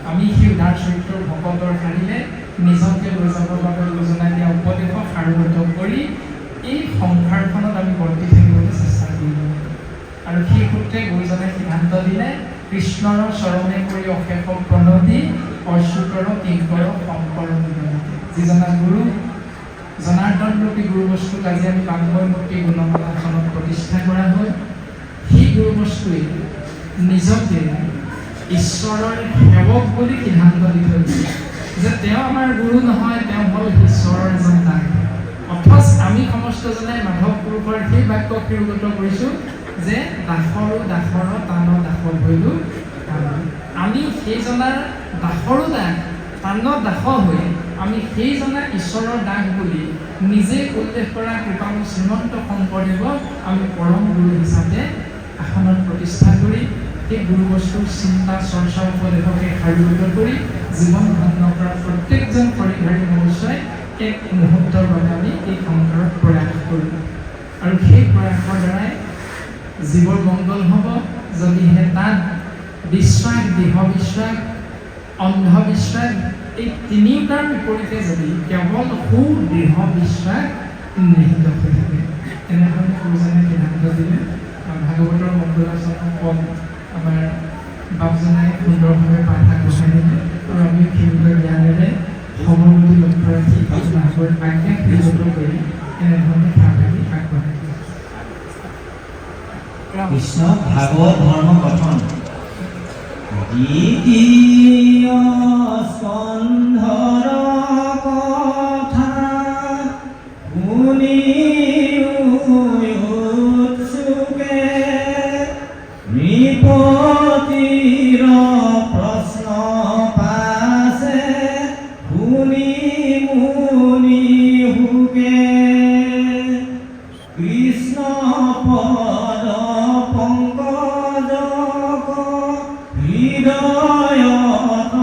S4: আমি সেই উদাৰ চৰিত্ৰৰ ভকতৰ শাৰীৰে নিজকে লৈ যাবৰ বাবে যোজনা দিয়া উপদেশক সাৰোগত কৰি এই সংসাৰখনত আমি বৰ্তি থাকিবলৈ চেষ্টা কৰিব লাগিব। আৰু সেই সূত্ৰে গুৰুজনে সিদ্ধান্ত দিলে কৃষ্ণৰ চৰণে কৰি অশেষ প্ৰণতি অচ্যুতৰ কিংকৰ শংকৰ নিগমতি। যিজনা গুৰু জনাৰ্দন ৰূপী গুৰু বস্তুক আজি আমি বাংময় মূৰ্তি গুণমালাখনত প্ৰতিষ্ঠা কৰা হ'ল। সেই গুৰু বস্তুৱে নিজকে ঈশ্বৰৰ সেৱক বুলি সিদ্ধান্ত দি থৈ দিছে যে তেওঁ আমাৰ গুৰু নহয়, তেওঁ হ'ল ঈশ্বৰৰ এজন দাস। অথচ আমি সমস্তজনে মাধৱ পুৰুষৰ সেই বাক্য শিৰোগত কৰিছোঁ যে দাসৰো দাসৰ তান দাস হৈলো আমি সেইজনাৰ দাসৰো দাস তান দাস হৈ আমি সেইজনা ঈশ্বৰৰ দাস বুলি নিজে উল্লেখ কৰা কৃপামু শ্ৰীমন্ত শংকৰদেৱক আমি পৰম গুৰু হিচাপে আসনত প্ৰতিষ্ঠা কৰি সেই গুৰু বস্তুৰ চিন্তা চৰ্চা উপদেশকে সাৰোগত কৰি জীৱন ধন্য কৰা প্ৰত্যেকজন পৰিধাৰী মনুষ্যই এক মুহূৰ্তৰ বাবে আমি এই সংসাৰত প্ৰয়াস কৰোঁ। আৰু সেই প্ৰয়াসৰ দ্বাৰাই জীৱৰ মংগল হ'ব যদিহে তাত বিশ্বাস, দৃঢ় বিশ্বাস, অন্ধবিশ্বাস এই তিনিওটাৰ বিপৰীতে যদি কেৱল সুদৃঢ় বিশ্বাস নিহিত হৈ থাকে। এনেধৰণে গুৰুজনে সিদ্ধান্ত দিলে। ভাগৱতৰ মংগলাচৰণ পদ আমাৰ বাপজনাই সুন্দৰভাৱে পাঠ আগবঢ়াই দিলে আৰু আমি সেইবিলাক জ্ঞানেৰে সমৰমতি লক্ষ্য ৰাখি আপোনালোকৰ আজ্ঞা শিৰোগত কৰি এনেধৰণে ভাগৱতী আগবঢ়াই দিলে।
S3: কৃষ্ণ ভাগৱত ধৰ্ম গঠন দ্বিতীয় স্কন্ধৰ কথা শুনি উৎসুকে নৃপতিৰ প্ৰশ্ন পাছে শুনি মুনি হুকে কৃষ্ণ পদ পংকজক হৃদয়ত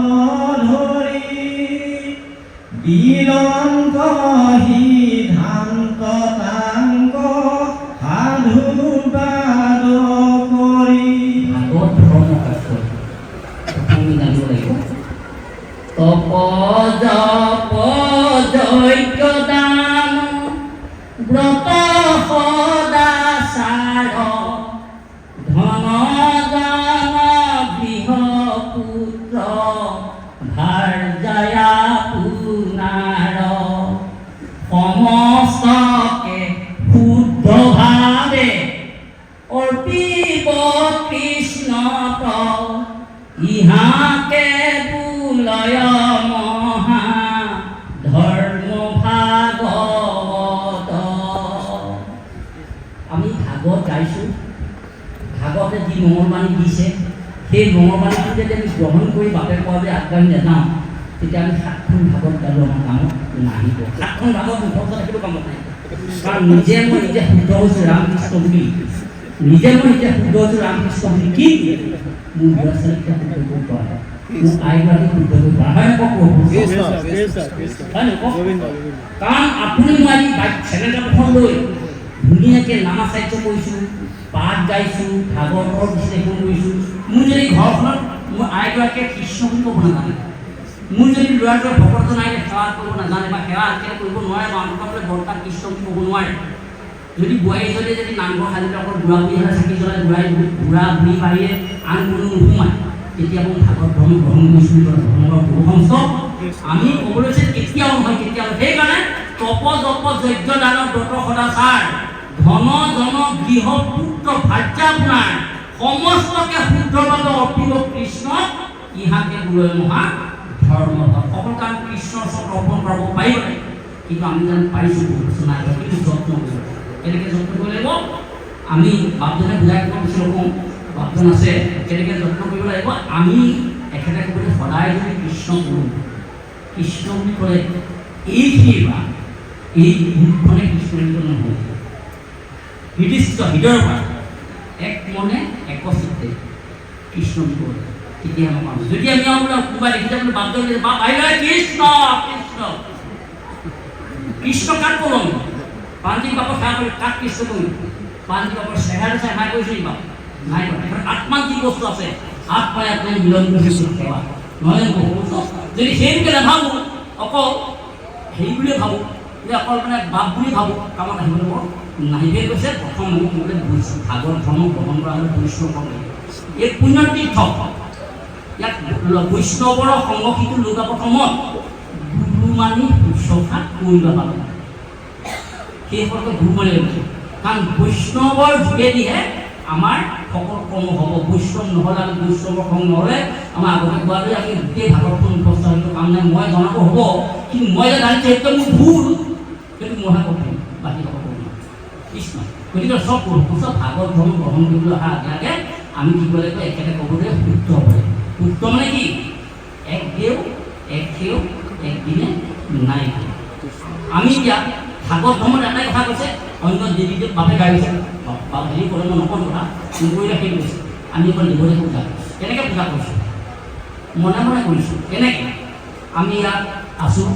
S3: ধৰি দিলন্ত সিদ্ধান্ত তাংক সাধুবাদ কৰি
S2: ভাগৱত ধৰ্ম শাস্ত্ৰ আমি জানিব লাগিব। তপ জপ যজ্ঞ দান ব্ৰত সদাচাৰ ধন দান গৃহ পুত্ৰ ভাৰ্যায়া পুনাৰ সমস্তকে শুদ্ধভাৱে অৰ্পিব কৃষ্ণক ইহাকে বুলয় মহা ধৰ্ম ভাগৱত। আমি ভাগৱত গাইছোঁ, ভাগৱতে যি মঙলবাণী দিছে সেই মঙলবাণীটো যদি আমি গ্ৰহণ কৰি বাপে কোৱালৈ আগবাঢ়ি নাযাওঁ তেতিয়া আমি 7খন ভাগৱত গালোঁ আমাৰ কামত নাহিব। 7খন ভাগৱত মুখত ৰাখিলেও কামত নাহিব। কাৰণ নিজে মই নিজে শুদ্ধ হৈছোঁ ৰামকৃষ্ণ বুলি, নিজে মই এতিয়া শুদ্ধ হৈছোঁ ৰামকৃষ্ণ বুলি কি মোৰ ল'ৰা ছোৱালীক শুদ্ধ কৰিব পৰা হয়, মোৰ আইগৰাকীক শুদ্ধ কৰিব পৰা হয়। কাৰণ আপুনি মই আজি চেনেলখন লৈ ধুনীয়াকৈ নামা চাৰ্য কৰিছোঁ, পাঠ গাইছোঁ, ভাগৱতৰ বিশ্লেষণ কৰিছোঁ। মোৰ যদি ঘৰখনত মোৰ আইগৰাকীয়ে কৃষ্ণ বুলি ক'ব নাজানে, মোৰ যদি ল'ৰাটোৱে ভকত নাই সেৱা কৰিব নাজানে বা সেৱা আচৰণ কৰিব নোৱাৰে বা আনকাবলৈ বৰ্তাক কৃষ্ণ বুলি ক'ব নোৱাৰে, যদি বোৱাৰীজনীয়ে যদি নামঘৰ সাজিলে অকল বুঢ়া বুঢ়ী হ'লে চাকি জ্বলাই বুঢ়া বুঢ়ী বাহিৰে আন কোনো নোসোমায়, তেতিয়া মই ভাগৱত ধৰ্ম গ্ৰহণ কৰিছোঁ ধৰ্মৰ বহুসংখ্য আমি ক'ব লৈছে কেতিয়াও নহয় কেতিয়াও। সেইকাৰণে তপ জপ যজ্ঞ দান ব্ৰত সদাচাৰ ধন জন গৃহ পুত্ৰ ভাৰ্যা পুনাৰ সমস্তকে শুদ্ধভাৱে অৰ্পিব কৃষ্ণক ইহাকে বুলয় মহা ধৰ্ম। সকলো কাম কৃষ্ণৰ ওচৰত অৰ্পণ কৰিব পাৰিব, কিন্তু আমি যেন পাৰিছোঁ বহুত নাই, কিন্তু যত্ন কৰিব কেনেকৈ যত্ন কৰিব লাগিব। আমি বাপজনে বুজাই ক'ব বিচাৰোঁ, বাপজন আছে কেনেকৈ যত্ন কৰিব লাগিব। আমি একেটা ক'বলৈ সদায় যদি কৃষ্ণ কৰোঁ, কৃষ্ণ বুলি ক'লে এইখিনি বা এই মুখখনে কৃষ্ণ নহয়, নিৰ্দিষ্ট হৃদয়ৰ পৰা এক মনে একচিত্তে কৃষ্ণ বুলি ক'লে তেতিয়া আমি পাওঁ। যদি আমি কোনোবাই দেখি যাবলৈ বাধ্য কৰিলে বাপ আহিলে কৃষ্ণ কৃষ্ণ কৃষ্ণ কাক কলম পাঞ্জি বাপৰ সেৱা কৰি কাক কৃষ্ণ কৰিম পাঞ্জি বাপৰ চেহেৰা সেৱা কৰিছে নি বাপ নাই কৰা আত্মাত যি বস্তু আছে আত্মাই আত্মাই মিলন কৰিছে সেৱা নহয় যদি সেইটোকে নাভাবোঁ অকল হেৰি বুলিয়ে ভাবোঁ যে অকল মানে বাপ বুলি ভাবোঁ কামত আহিব লাগিব নাহিবে কৈছে প্ৰথম মোক বোলে ভাগৱত ধৰ্ম গ্ৰহণ কৰা হ'লে বৈষ্ণৱ হ'ব এই পুণ্য তীৰ্থ ইয়াত বৈষ্ণৱৰ সংগঠিত লোক প্ৰথমত গুৰু মানি শুশ্ৰূষা কৰিব পাৰোঁ সেই সকলকে গুৰু মানি লাগিছে কাৰণ বৈষ্ণৱৰ যোগেদিহে আমাৰ সকলো কৰ্ম হ'ব বৈষ্ণৱ নহ'লে আমি বৈষ্ণৱৰ সংগ নহ'লে আমাৰ আগতে কোৱাটোৱে আমি গোটেই ভাগৱতখন মুখস্থ হ'ব কাম নাই মই জনাব হ'ব কিন্তু মই যে জানিছোঁ সেইটো মোৰ ভুল সেইটো মইহে কৰিম বাকী হ'ব কৃষ্ণ গতিকে চব ভাগৱত ধৰ্ম গ্ৰহণ কৰিবলৈ অহাৰ আগে আগে আমি কি কৰিব লাগিব একেটা ক'বলৈ শুদ্ধ হ'ব লাগিব শুদ্ধ মানে কি এক দেও এক সেও একদিনে নাই আমি এতিয়া ভাগৱত ধৰ্মত এটাই কথা কৈছে অন্য দেৱী দেৱ বাপে গাইছে হেৰি কৰে মই নকওঁ কথা নকৰিলে সেই কৈছে আমি অকল দেৱলৈ পূজা কেনেকৈ পূজা কৰিছোঁ মনে মনে কৰিছোঁ কেনেকৈ আমি ইয়াত আছোঁ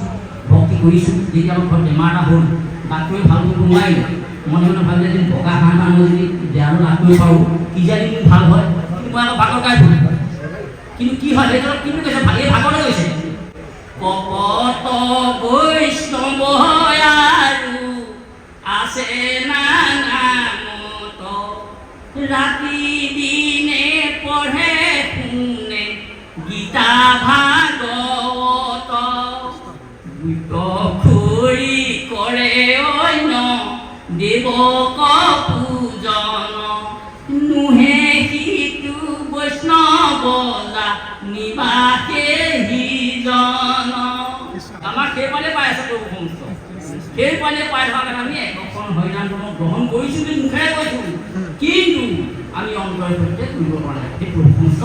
S2: ভক্তি কৰিছোঁ যেতিয়া আমাৰ ঘৰত বেমাৰ এটা হ'ল ডাক্তৰে ভাল কৰিব নোৱাৰিলে মনে মনে ভাবিলে যদি বগা হাঁহ মানুহ যদি দেহাটো লাভ কৰিব পাৰোঁ কিজানি মোৰ ভাল হয় কিন্তু মই আকৌ ভাগৰ গাই দিওঁ কিন্তু কি হয় সেইটো কিন্তু কৈছে এই ভাগৰে কৈছে কপট বৈষ্ণৱ আৰু আছে না নামত ৰাতি দিনে পঢ়ে শুনে গীতা ভাগৱত খৰি কৰে অন্য দেৱক পূজন নুহে সিটো বৈষ্ণৱলা নিবাসে সিজন আমাৰ সেই পালে পাই আছে প্ৰভু সমস্ত সেই পালে পাই থকা কাৰণে আমি একখন হৰিনাম ধৰ্ম গ্ৰহণ কৰিছোঁ বুলি মুখেৰে কৈছোঁ কিন্তু আমি অন্তৰৰ সৈতে কৰিব পৰা নাই সেই প্ৰভু সমস্ত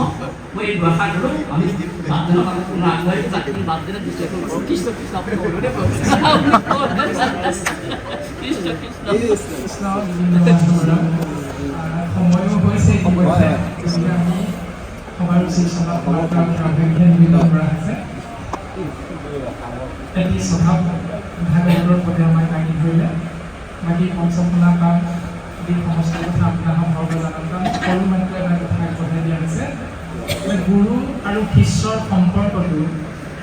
S2: মই এই আশা কৰোঁ আমি বাপজনক আমি পুনৰ আগবাঢ়িছোঁ তাক বাপজনে বিশ্লেষণ কৰোঁ কৃষ্ণ কৃষ্ণ আপুনি ক'বলৈ
S4: সময়ো হৈছে ইতিমধ্যে গতিকে আমি সভাৰ উচিত সভাত নিবেদন কৰা হৈছে এটি স্বভাৱ ভাগৱতৰ প্ৰতি আমাক দাঙি ধৰিলে বাকী পঞ্চমনা কাম আদি সমস্ত কথা আপোনাৰ সৰ্বজনাত সৰু মাত্ৰ এটা কথা আগবঢ়াই দিয়া হৈছে যে গুৰু আৰু শিষ্যৰ সম্পৰ্কটো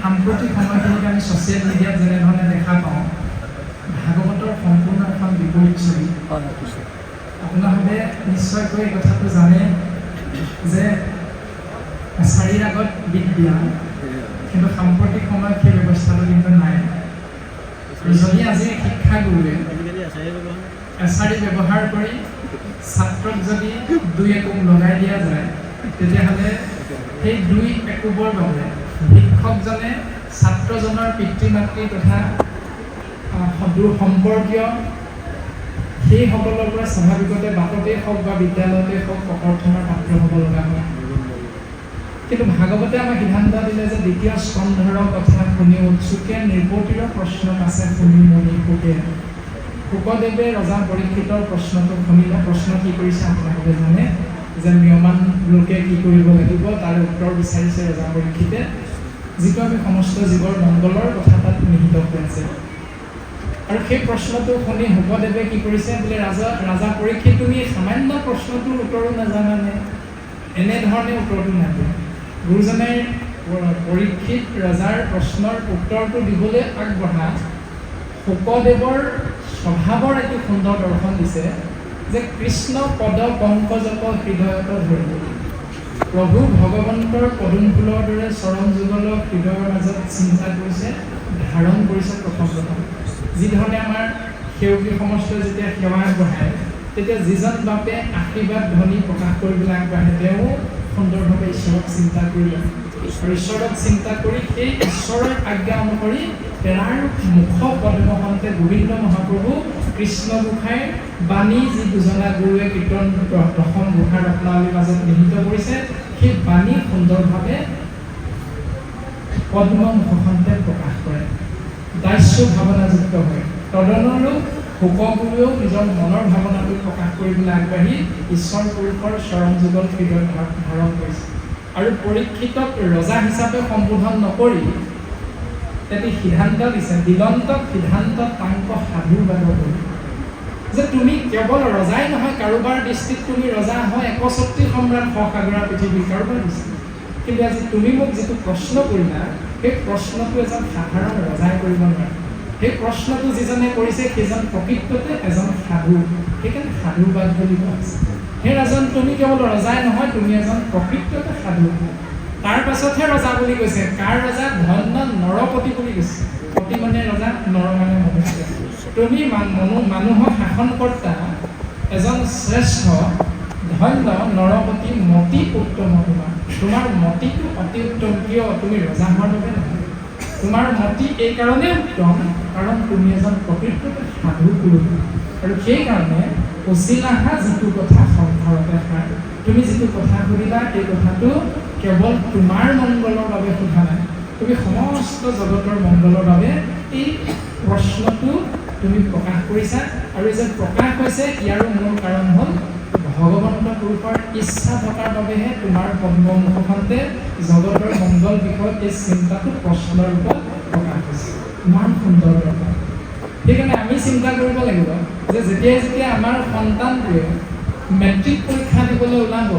S4: সাম্প্ৰতিক সময়খিনিত আমি ছ'চিয়েল মিডিয়াত যেনেধৰণে দেখা পাওঁ ভাগৱতৰ সম্পূৰ্ণ এখন বিপৰীত ছবি আপোনালোকে নিশ্চয়কৈ এই কথাটো জানে যে এছাৰিৰ আগত বিদ্যা কিন্তু সাম্প্ৰতিক সময়ত সেই ব্যৱস্থাটো কিন্তু নাই যদি আজি শিক্ষাগুৰুৱে এছাৰি ব্যৱহাৰ কৰি ছাত্ৰক যদি দুই একুব লগাই দিয়া যায় তেতিয়াহ'লে সেই দুই একুবৰ বাবে শিক্ষকজনে ছাত্ৰজনৰ পিতৃ মাতৃ তথা সম্পৰ্কীয় সেইসকলৰ পৰা স্বাভাৱিকতে বাটতেই হওক বা বিদ্যালয়তেই হওক ককৰ্থনাৰ পাত্ৰ হ'ব লগা হয় কিন্তু ভাগৱতে আমাক সিদ্ধান্ত দিলে যে দ্বিতীয় স্কন্ধৰ কথা শুনি উৎসুকে নিৰ্বতীৰ প্ৰশ্ন আছে শুনি মনি সুকে শুকদেৱে ৰজা পৰীক্ষিতৰ প্ৰশ্নটো শুনিলে প্ৰশ্ন কি কৰিছে আপোনালোকে জানে যে নিয়মান লোকে কি কৰিব লাগিব তাৰ উত্তৰ বিচাৰিছে ৰজা পৰীক্ষিতে যিটো আমি সমস্ত জীৱৰ মংগলৰ কথা তাত নিহিত হৈ আছে আৰু সেই প্ৰশ্নটো শুনি শুকদেৱে কি কৰিছে বোলে ৰাজা পৰীক্ষিত তুমি সামান্য প্ৰশ্নটোৰ উত্তৰো নাজানানে এনেধৰণে উত্তৰটো নাপায় গুৰুজনে পৰীক্ষিত ৰজাৰ প্ৰশ্নৰ উত্তৰটো দিবলৈ আগবঢ়া শুকদেৱৰ স্বভাৱৰ এটি সুন্দৰ দৰ্শন দিছে যে কৃষ্ণ পদ পংকজপ হৃদয়ত ধৰিব প্ৰভু ভগৱন্তৰ পদুম ফুলৰ দৰে চৰণ যুগল হৃদয়ৰ মাজত চিন্তা কৰিছে ধাৰণ কৰিছে প্ৰথম যিধৰণে আমাৰ সেউকী সমষ্টিয়ে যেতিয়া সেৱা আগবঢ়ায় তেতিয়া যিজন বাপে আশীৰ্বাদ ধ্বনি প্ৰকাশ কৰিবলৈ আগবাঢ়ে তেওঁ সুন্দৰভাৱে ঈশ্বৰক চিন্তা কৰিলে আৰু ঈশ্বৰক চিন্তা কৰি সেই ঈশ্বৰৰ আজ্ঞা অনুসৰি তেৰাৰ মুখ পদ্মহন্তে গোবিন্দ মহাপ্ৰভু কৃষ্ণ গোসাঁইৰ বাণী যি দুজনা গুৰুৱে কীৰ্তন দশম গোসাঁৰ ৰত্নাৱলীৰ মাজত নিহিত কৰিছে সেই বাণী সুন্দৰভাৱে পদ্ম মুখখনতে প্ৰকাশ কৰে দাস্য ভাৱনাযুক্ত হয় তদনুৰূপ শুকগুৰুৱেও নিজৰ মনৰ ভাৱনাটো প্ৰকাশ কৰিবলৈ আগবাঢ়ি ঈশ্বৰ পুৰুষৰ চৰণ যুগল হৃদয় ধাৰণ কৰিছে আৰু পৰীক্ষিতক ৰজা হিচাপে সম্বোধন নকৰি
S1: এটি সিদ্ধান্ত দিছে, দিলন্ত সিদ্ধান্ত তাংক সাধু বাদ যে তুমি কেৱল ৰজাই নহয়, কাৰোবাৰ দৃষ্টিত তুমি ৰজা হয় 61 সম্ৰাট সসাগৰা পৃথিৱীৰ কাৰোবাৰ দৃষ্টিত। কিন্তু আজি তুমি মোক যিটো প্ৰশ্ন কৰিলা, সেই প্ৰশ্নটো এজন সাধাৰণ ৰজাই কৰিব নোৱাৰে। সেই প্ৰশ্নটো যিজনে কৰিছে সেইজন প্ৰকৃততে এজন সাধু, সেইকাৰণে সাধুবাদ বুলি কোৱা হৈছে। সেই ৰাজন তুমি কেৱল ৰজাই নহয়, তুমি এজন প্ৰকৃততে সাধু। তাৰ পাছতহে ৰজা বুলি কৈছে। কাৰ ৰজা? ধন্য নৰপতি বুলি কৈছে। পতি মানে ৰজা, নৰ মানে মনুষ্য। তুমি মানুহৰ শাসনকৰ্তা, এজন শ্ৰেষ্ঠ ধন্য নৰপতি, মতি উত্তম তোমাৰ মতিটো অতি উত্তম। কিয়? তুমি ৰজা হোৱাৰ বাবে নহয়, তোমাৰ মতি এই কাৰণে উত্তম কাৰণ তুমি এজন প্ৰকৃততে সাধু পুৰুষ। আৰু সেইকাৰণে অচিলাহা যিটো কথা সংসাৰতে সাৰ, তুমি যিটো কথা সুধিবা এই কথাটো কেৱল তোমাৰ মংগলৰ বাবে সোধা নাই, তুমি সমস্ত জগতৰ মংগলৰ বাবে এই প্ৰশ্নটো তুমি প্ৰকাশ কৰিছা। আৰু এই যে প্ৰকাশ হৈছে ইয়াৰো মূল কাৰণ হ'ল ভগৱন্ত পুৰুষৰ ইচ্ছা থকাৰ বাবেহে তোমাৰ পদ্মমুখখনতে জগতৰ মংগল বিষয়ত এই চিন্তাটো প্ৰশ্নৰ ৰূপত প্ৰকাশ হৈছে। ইমান সুন্দৰ কথা। সেইকাৰণে আমি চিন্তা কৰিব লাগিব যে যেতিয়া আমাৰ সন্তানটোৱে মেট্ৰিক পৰীক্ষা দিবলৈ ওলাব,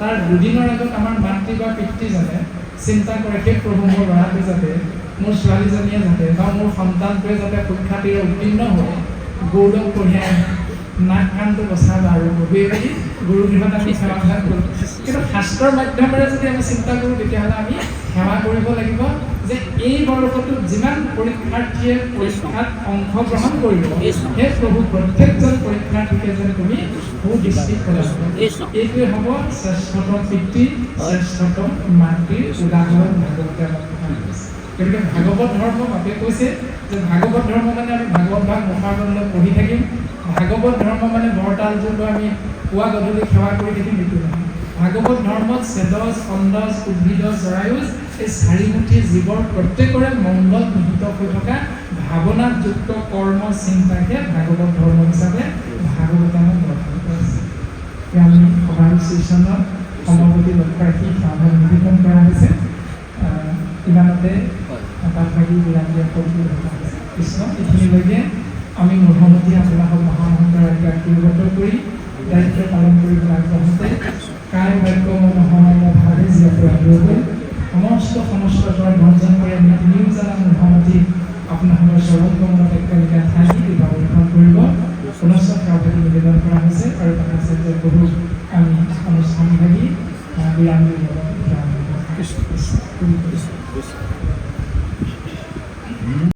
S1: তাৰ দুদিনৰ আগত আমাৰ মাতৃ বা পিতৃজনে চিন্তা কৰে, সেই প্ৰভু মোৰ ল'ৰাটোৱে যাতে, মোৰ ছোৱালীজনীয়ে যাতে বা মোৰ সন্তানটোৱে যাতে পৰীক্ষাটিৰে উত্তীৰ্ণ হৈ গৌৰৱ কঢ়িয়াই নাক কাণটো বচাবা আৰু গভীৰভাৱে গুৰুগৃহত আমি সেৱা কৰোঁ। কিন্তু শাস্ত্ৰৰ মাধ্যমেৰে যদি আমি চিন্তা কৰোঁ তেতিয়াহ'লে আমি সেৱা কৰিব লাগিব যে এই বৰ্ষটোত যিমান পৰীক্ষাৰ্থীয়ে পৰীক্ষাত অংশগ্ৰহণ কৰিব, সেই প্ৰভু প্ৰত্যেকজন পৰীক্ষাৰ্থীকে যেন তুমি সুদৃষ্টিত পেলাবা। এইটোৱে হ'ব শ্ৰেষ্ঠতম পিতৃ, শ্ৰেষ্ঠতম মাতৃৰ উদাহৰণ ভাগৱতে আমাক প্ৰদান কৰিছে। গতিকে ভাগৱত ধৰ্ম বাপে কৈছে যে ভাগৱত ধৰ্ম মানে আমি ভাগৱত ভাগ মুখাৰলৈ পঢ়ি থাকিম, ভাগৱত ধৰ্ম মানে বৰতাল যোনটো আমি পুৱা গধূলি সেৱা কৰি থাকিম, সেইটো নহয়। ভাগৱত ধৰ্মত চেদজ, খণ্ডজ, উদ্ভিদজ, জৰায়ুজ এই চাৰিমুঠি জীৱৰ প্ৰত্যেকৰে মংগল নিহিত হৈ থকা ভাৱনাযুক্ত কৰ্ম চিন্তাকে ভাগৱত ধৰ্ম হিচাপে ভাগৱতামত দৰ্শন কৰিছে। আমি সভাৰ ষ্টেচনত সমৰ্পতি লক্ষ্য ৰাখি সেৱাভাগ নিবেদন কৰা হৈছে। ইমানতে তাতভাগী বিৰাম দিয়া কৃষ্ণ। এইখিনিলৈকে আমি মোটামুটি আপোনালোকক মহামন্ত্ৰ আজ্ঞাবদ্ধ কৰি দায়িত্ব পালন কৰিবলৈ আগবাঢ়োতে কায় বাক্য মহাভাৱে জীয়াই ৰাখিবলৈ সমস্ত পৰা বঞ্চন কৰি আমি তিনিওজনা মোটামুটি আপোনালোকৰ সৰ্বত্ৰমত একেলগে ঠাই কিবা উত্থাপন কৰিব পুনশ্চ সেৱাভাগী নিবেদন কৰা হৈছে। আৰু আচাৰ্য প্ৰভু